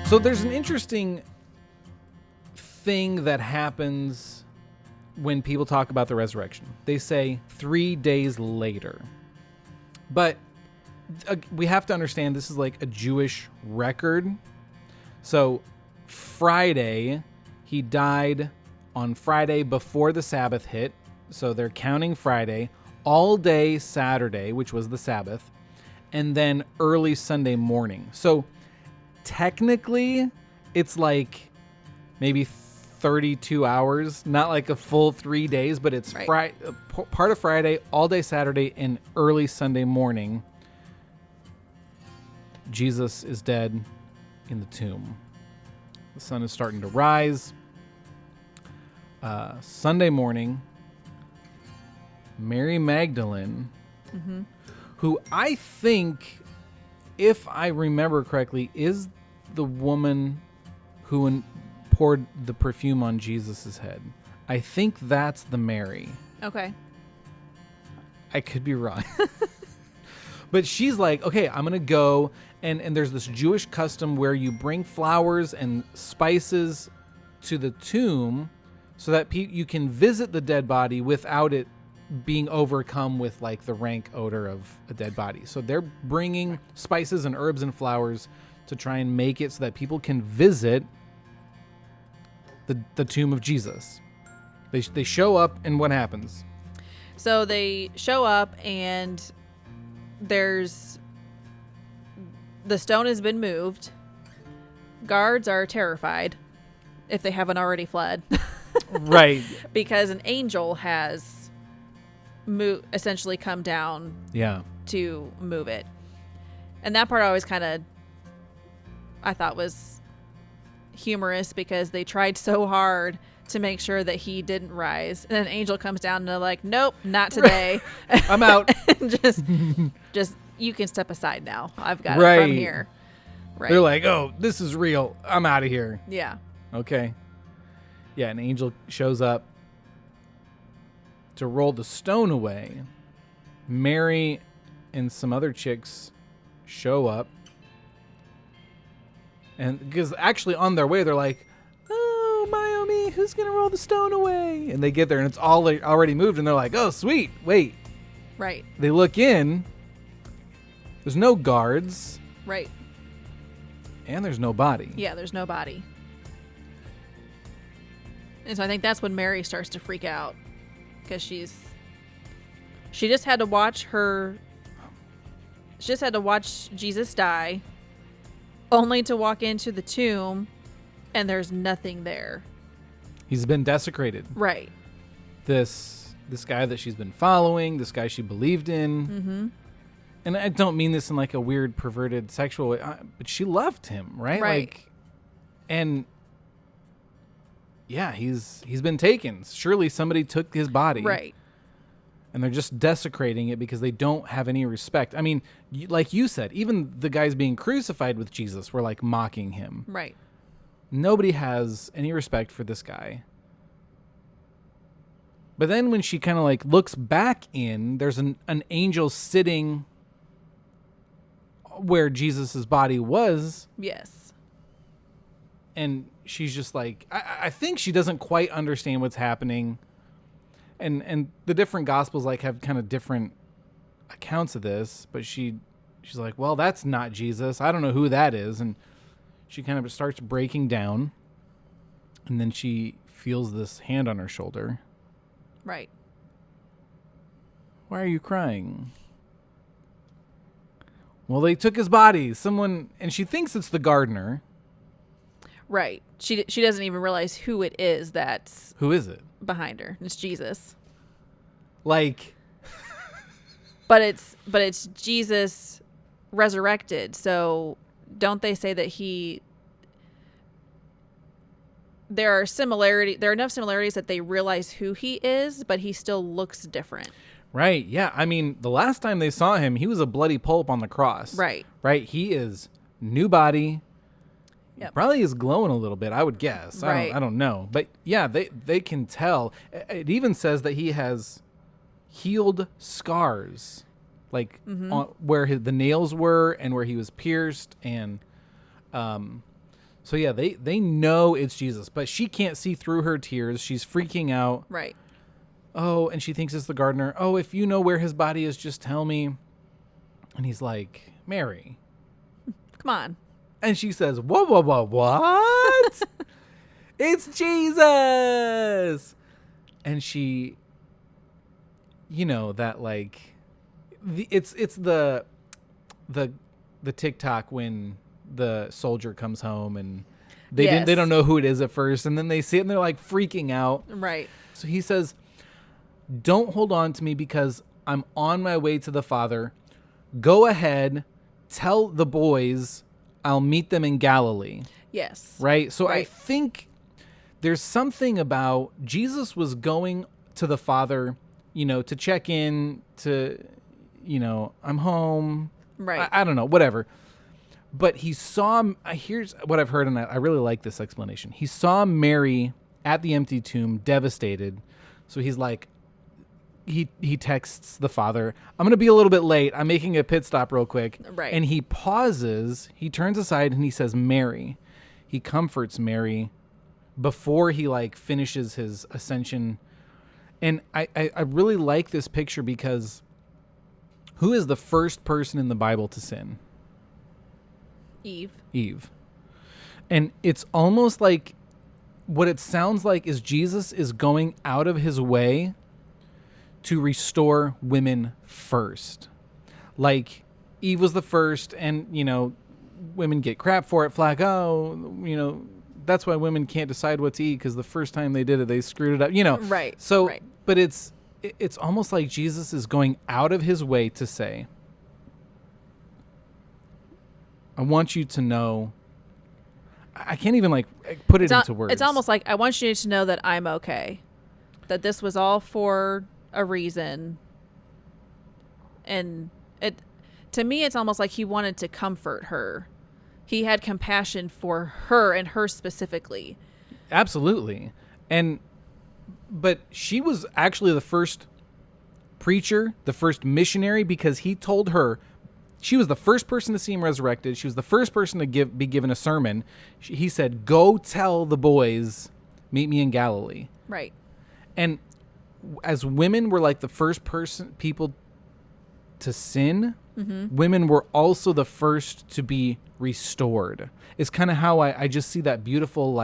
So there's an interesting thing that happens when people talk about the resurrection. They say 3 days later. But we have to understand this is like a Jewish record. So Friday, he died on Friday before the Sabbath hit. So they're counting Friday, all day Saturday, which was the Sabbath, and then early Sunday morning. So technically, it's like maybe 32 hours, not like a full 3 days, but it's right. Part of Friday, all day Saturday, and early Sunday morning. Jesus is dead in the tomb. The sun is starting to rise. Sunday morning, Mary Magdalene, who I think, if I remember correctly, is the woman who poured the perfume on Jesus' head. I think that's the Mary. Okay. I could be wrong. But she's like, okay, I'm going to go. And there's this Jewish custom where you bring flowers and spices to the tomb so that you can visit the dead body without it being overcome with like the rank odor of a dead body. So they're bringing spices and herbs and flowers to try and make it so that people can visit the tomb of Jesus. They show up, and what happens? So they show up, and the stone has been moved. Guards are terrified, if they haven't already fled. Right. Because an angel has essentially come down to move it. And that part always I thought was humorous, because they tried so hard to make sure that he didn't rise. And an angel comes down and they're like, nope, not today. I'm out. just you can step aside now. I've got it from here. Right. They're like, oh, this is real. I'm out of here. Yeah. Okay. Yeah, an angel shows up to roll the stone away. Mary and some other chicks show up. And because actually on their way, they're like, oh, Naomi, who's going to roll the stone away? And they get there and it's all already moved. And they're like, oh, sweet. Wait. Right. They look in. There's no guards. Right. And there's no body. Yeah, there's no body. And so I think that's when Mary starts to freak out, because she just had to watch Jesus die, only to walk into the tomb and there's nothing there. He's been desecrated. Right. This guy that she's been following, this guy she believed in. Mm-hmm. And I don't mean this in like a weird perverted sexual way, but she loved him, right? Right. And yeah, he's been taken. Surely somebody took his body. Right. And they're just desecrating it because they don't have any respect. I mean, like you said, even the guys being crucified with Jesus were like mocking him. Right. Nobody has any respect for this guy. But then when she kind of like looks back in, there's an angel sitting where Jesus's body was. Yes. And she's just like, I think she doesn't quite understand what's happening. And the different gospels like have kind of different accounts of this, but she's like, well, that's not Jesus. I don't know who that is. And she kind of starts breaking down, and then she feels this hand on her shoulder. Right. Why are you crying? Well, they took his body. And she thinks it's the gardener. Right. She doesn't even realize who it is that's... Who is it? Behind her. It's Jesus. Like... But it's Jesus resurrected. So don't they say that there are enough similarities that they realize who he is, but he still looks different. Right. Yeah. I mean, the last time they saw him, he was a bloody pulp on the cross. Right. Right. He is new body. Yep. Probably is glowing a little bit, I would guess. Right. I don't know. But yeah, they can tell. It even says that he has healed scars, like where the nails were and where he was pierced. And So yeah, they know it's Jesus, but she can't see through her tears. She's freaking out. Right. Oh, and she thinks it's the gardener. Oh, if you know where his body is, just tell me. And he's like, Mary. Come on. And she says, what? It's Jesus. And she, that like, it's the TikTok when the soldier comes home and they don't know who it is at first, and then they see it and they're like freaking out. Right. So he says, don't hold on to me because I'm on my way to the Father. Go ahead, tell the boys I'll meet them in Galilee. Yes. Right? So I think there's something about Jesus was going to the Father, to check in, to, I'm home. Right. I don't know, whatever. But he saw, here's what I've heard, and I really like this explanation. He saw Mary at the empty tomb, devastated. So he's like, he texts the Father, I'm going to be a little bit late. I'm making a pit stop real quick. Right. And he pauses, he turns aside, and he says, Mary. He comforts Mary before he finishes his ascension. And I really like this picture because who is the first person in the Bible to sin? Eve. And it's almost like what it sounds like is Jesus is going out of his way to restore women first. Like Eve was the first, and women get crap for it, that's why women can't decide what to eat, because the first time they did it, they screwed it up, Right. So, right. But it's almost like Jesus is going out of his way to say, I want you to know. I can't even put it into words. It's almost like, I want you to know that I'm okay, that this was all for a reason. And to me, it's almost like he wanted to comfort her. He had compassion for her, and her specifically. Absolutely. But she was actually the first preacher, the first missionary, because he told her, she was the first person to see him resurrected. She was the first person to be given a sermon. He said, go tell the boys, meet me in Galilee. Right. And as women were the first people to sin, women were also the first to be restored. It's kind of how I just see that beautiful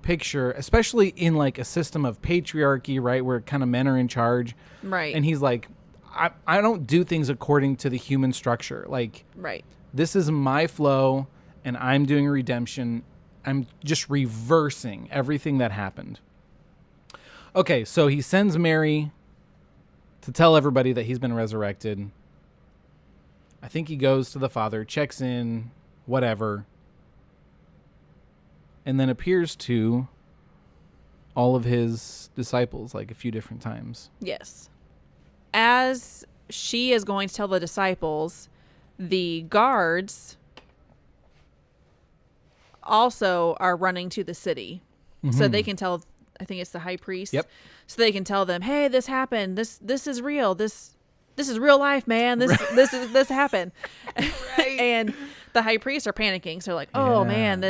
picture, especially in a system of patriarchy, right, where kind of men are in charge. Right. And he's like, I don't do things according to the human structure. Right. This is my flow, and I'm doing redemption. I'm just reversing everything that happened. Okay, so he sends Mary to tell everybody that he's been resurrected. I think he goes to the Father, checks in, whatever, and then appears to all of his disciples a few different times. Yes. As she is going to tell the disciples, the guards also are running to the city. So they can tell, I think it's the high priest. Yep. So they can tell them, hey, this happened. This is real. This is real life, man. This happened. Right. And the high priests are panicking. So oh man,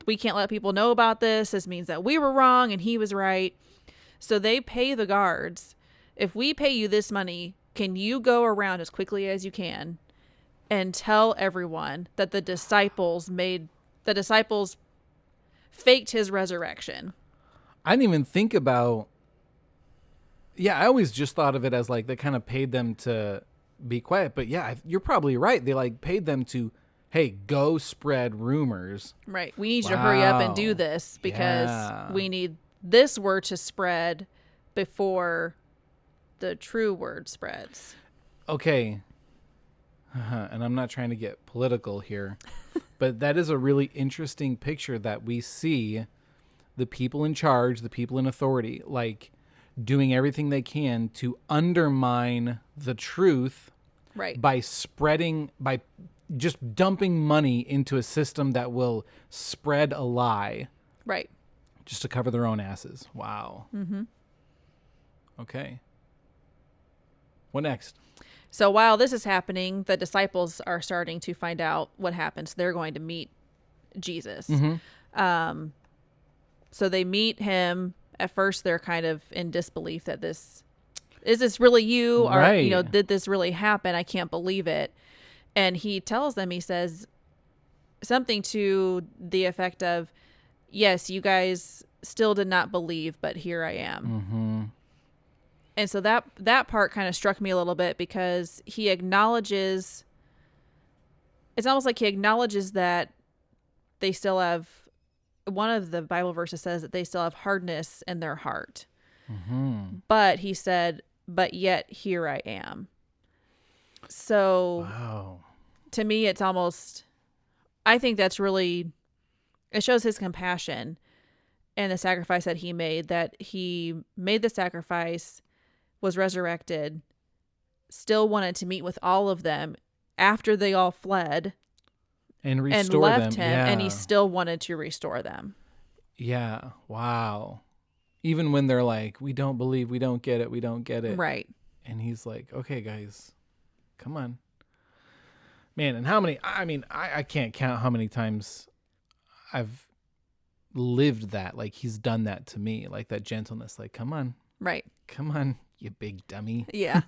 we can't let people know about this. This means that we were wrong and he was right. So they pay the guards, if we pay you this money, can you go around as quickly as you can and tell everyone that the disciples faked his resurrection? I didn't even think about. Yeah, I always just thought of it as they kind of paid them to be quiet. But yeah, you're probably right. They paid them to, hey, go spread rumors. Right. We need you to hurry up and do this because we need this word to spread before the true word spreads. Okay. And I'm not trying to get political here, but that is a really interesting picture that we see the people in charge, the people in authority, doing everything they can to undermine the truth, right, by just dumping money into a system that will spread a lie, right, just to cover their own asses. Wow. Okay. What next? So while this is happening, the disciples are starting to find out what happened. So they're going to meet Jesus. Mm-hmm. So they meet him. At first, they're kind of in disbelief that is this really you? Or, Right. you know, did this really happen? I can't believe it. And he tells them, he says something to the effect of, yes, you guys still did not believe, but here I am. Mm-hmm. And so that part kind of struck me a little bit, because he acknowledges, it's almost like he acknowledges that they still have, one of the Bible verses says that they still have hardness in their heart. Mm-hmm. But he said, but yet here I am. So Wow. to me, it's almost, I think that's really, it shows his compassion and the sacrifice that he made the sacrifice, was resurrected, still wanted to meet with all of them after they all fled And and restore left them. him, Yeah. and he still wanted to restore them. Yeah. Wow. Even when they're like, we don't believe, we don't get it. Right. And he's like, okay, guys, come on. Man, and how many, I can't count how many times I've lived that. Like, he's done that to me, like that gentleness. Like, come on, Right. you big dummy. Yeah.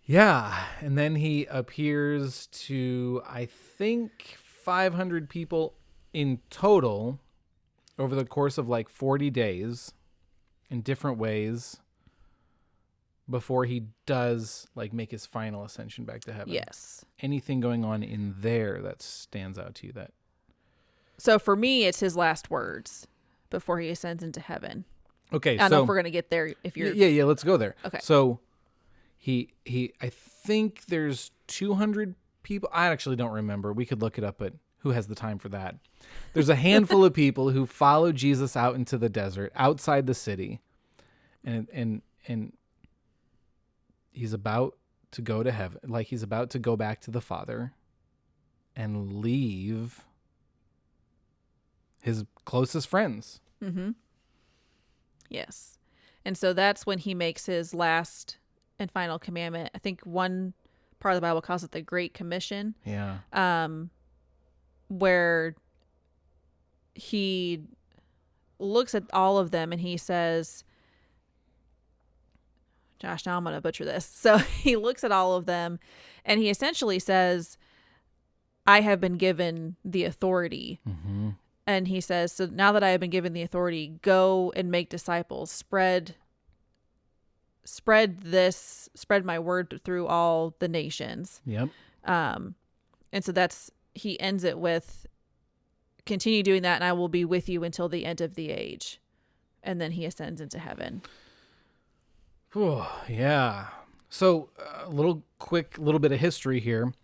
Yeah. And then he appears to, I think, 500 people in total over the course of like 40 days in different ways before he does like make his final ascension back to heaven. Yes. Anything going on in there that stands out to you? That So for me, it's his last words before he ascends into heaven. okay? I don't know if we're going to get there. If you're, yeah, let's go there. Okay. So he I think there's 200 people. I actually don't remember. We could look it up, but who has the time for that? There's a handful of people who follow Jesus out into the desert outside the city, and he's about to go to heaven, like he's about to go back to the Father and leave his closest friends. Mm-hmm. Yes. And so that's when he makes his last and final commandment. I think one part of the Bible calls it the Great Commission. Yeah. Where he looks at all of them and he says, Josh, now I'm going to butcher this. So he looks at all of them and he essentially says, I have been given the authority. Mm-hmm. And he says, so now that I have been given the authority, go and make disciples, spread my word through all the nations. Yep. And so he ends it with, continue doing that and I will be with you until the end of the age. And then he ascends into heaven. Oh, yeah. So a little bit of history here.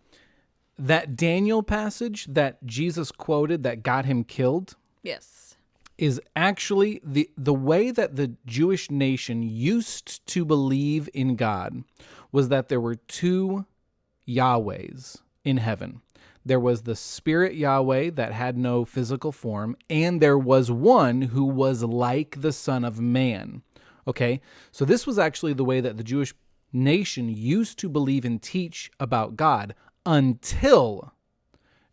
That Daniel passage that Jesus quoted that got him killed. Yes. Is actually the way that the Jewish nation used to believe in God was that there were two Yahwehs in heaven. There was the spirit Yahweh that had no physical form, and there was one who was like the Son of Man. Okay, so this was actually the way that the Jewish nation used to believe and teach about God until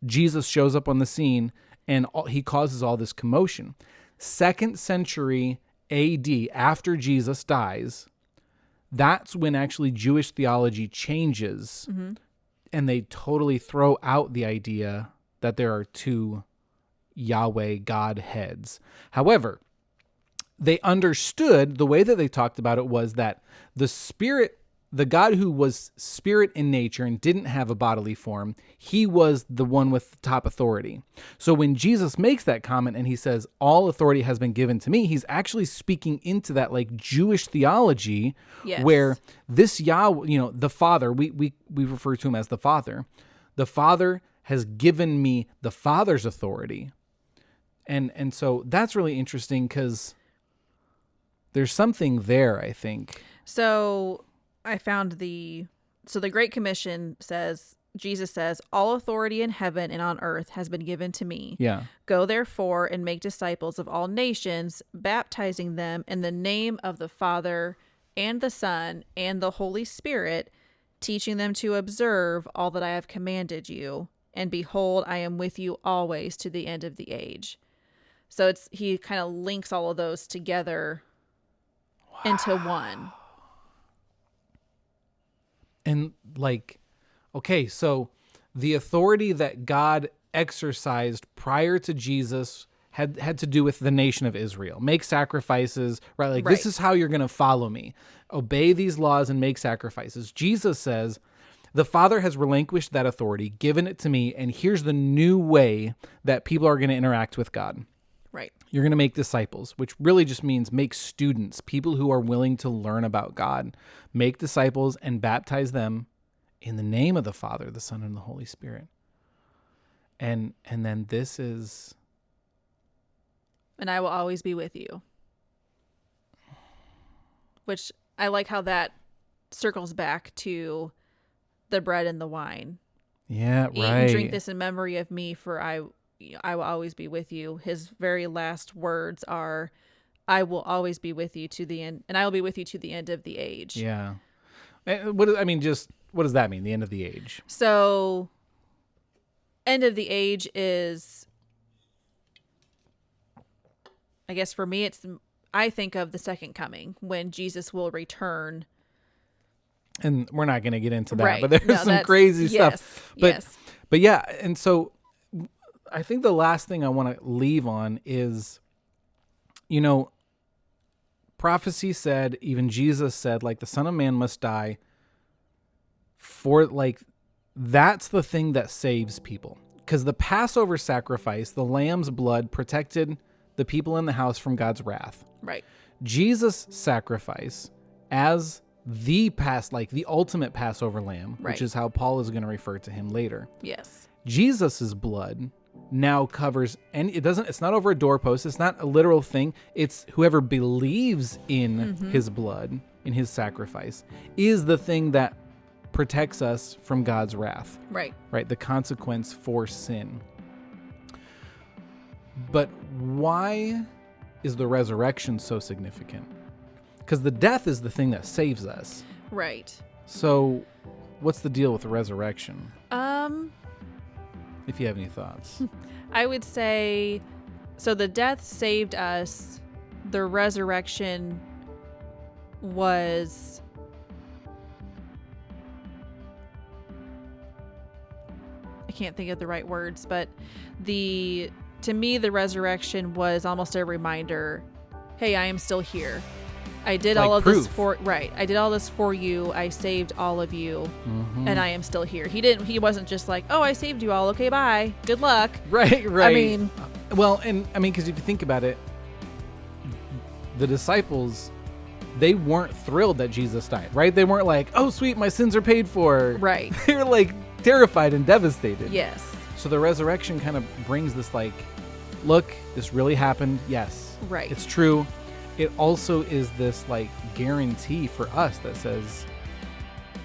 Jesus shows up on the scene and he causes all this commotion. 2nd century AD, after Jesus dies, that's when actually Jewish theology changes. Mm-hmm. And they totally throw out the idea that there are two Yahweh Godheads. However, they understood, the way that they talked about it was that the Spirit, the God who was spirit in nature and didn't have a bodily form, he was the one with the top authority. So when Jesus makes that comment and he says, all authority has been given to me, he's actually speaking into that like Jewish theology. Yes. Where this Yahweh, the Father, we refer to him as the Father. The Father has given me the Father's authority. And so that's really interesting because there's something there, I think. So I found the Great Commission says, Jesus says, all authority in heaven and on earth has been given to me. Yeah. Go therefore and make disciples of all nations, baptizing them in the name of the Father and the Son and the Holy Spirit, teaching them to observe all that I have commanded you. and behold, I am with you always to the end of the age. So he kind of links all of those together into one. And like, okay, so the authority that God exercised prior to Jesus had to do with the nation of Israel. Make sacrifices, right? Like, this is how you're going to follow me. Obey these laws and make sacrifices. Jesus says, the Father has relinquished that authority, given it to me, and here's the new way that people are going to interact with God. Right. You're going to make disciples, which really just means make students, people who are willing to learn about God. Make disciples and baptize them in the name of the Father, the Son, and the Holy Spirit. And then this is... And I will always be with you. Which I like how that circles back to the bread and the wine. Yeah, Eat right. and drink this in memory of me, for I will always be with you. His very last words are, I will always be with you to the end, and I will be with you to the end of the age. Yeah. What does that mean, the end of the age? So, end of the age is, I guess for me, I think of the second coming, when Jesus will return. And we're not going to get into that, Right. but there's some crazy stuff. But yeah, and so I think the last thing I want to leave on is, prophecy said, even Jesus said, like, the Son of Man must die for, like, that's the thing that saves people. Because the Passover sacrifice, the lamb's blood, protected the people in the house from God's wrath. Right. Jesus' sacrifice as the ultimate Passover lamb, which is how Paul is going to refer to him later. Yes. Jesus's blood now covers, and it's not over a doorpost. It's not a literal thing. It's whoever believes in his blood, in his sacrifice, is the thing that protects us from God's wrath. Right. Right. The consequence for sin. But why is the resurrection so significant? Because the death is the thing that saves us. Right. So what's the deal with the resurrection? If you have any thoughts. I would say, so the death saved us. The resurrection was... I can't think of the right words, but to me, the resurrection was almost a reminder, hey, I am still here. I did all of this I did all this for you. I saved all of you, and I am still here. He wasn't just like, oh, I saved you all. Okay, bye. Good luck. Right. I mean, because if you think about it, the disciples, they weren't thrilled that Jesus died, right? They weren't like, oh, sweet, my sins are paid for. Right. They were like terrified and devastated. Yes. So the resurrection kind of brings this like, look, this really happened. Yes. Right. It's true. It also is this like guarantee for us that says,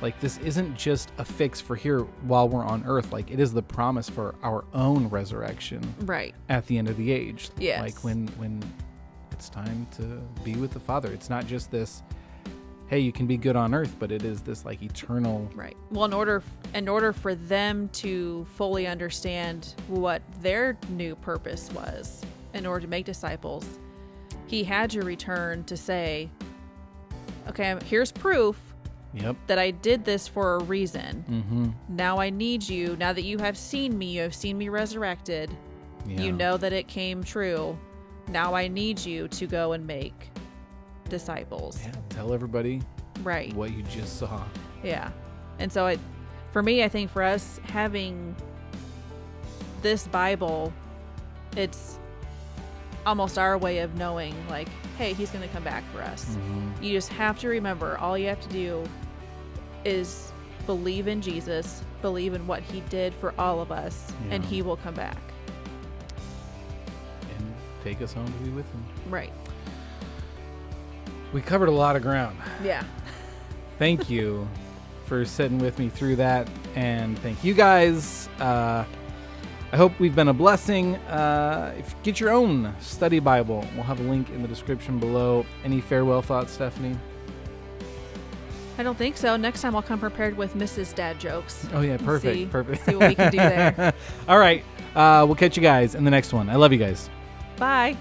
like, this isn't just a fix for here while we're on earth. Like, it is the promise for our own resurrection. Right. At the end of the age. Yes. Like when it's time to be with the Father. It's not just this, hey, you can be good on earth, but it is this like eternal. Right. Well, in order for them to fully understand what their new purpose was, in order to make disciples, he had to return to say, okay, here's proof that I did this for a reason. Now I need you. Now that you have seen me resurrected. Yeah. You know that it came true. Now I need you to go and make disciples. Yeah, tell everybody right what you just saw. Yeah. And so for me, I think for us having this Bible, it's almost our way of knowing, like, hey, he's going to come back for us. You just have to remember, all you have to do is believe in Jesus, believe in what he did for all of us, and he will come back. And take us home to be with him. Right. We covered a lot of ground. Yeah. Thank you for sitting with me through that, and thank you guys. I hope we've been a blessing. Get your own study Bible. We'll have a link in the description below. Any farewell thoughts, Stephanie? I don't think so. Next time I'll come prepared with Mrs. Dad jokes. Oh, yeah. Perfect. Perfect. See what we can do there. All right. We'll catch you guys in the next one. I love you guys. Bye.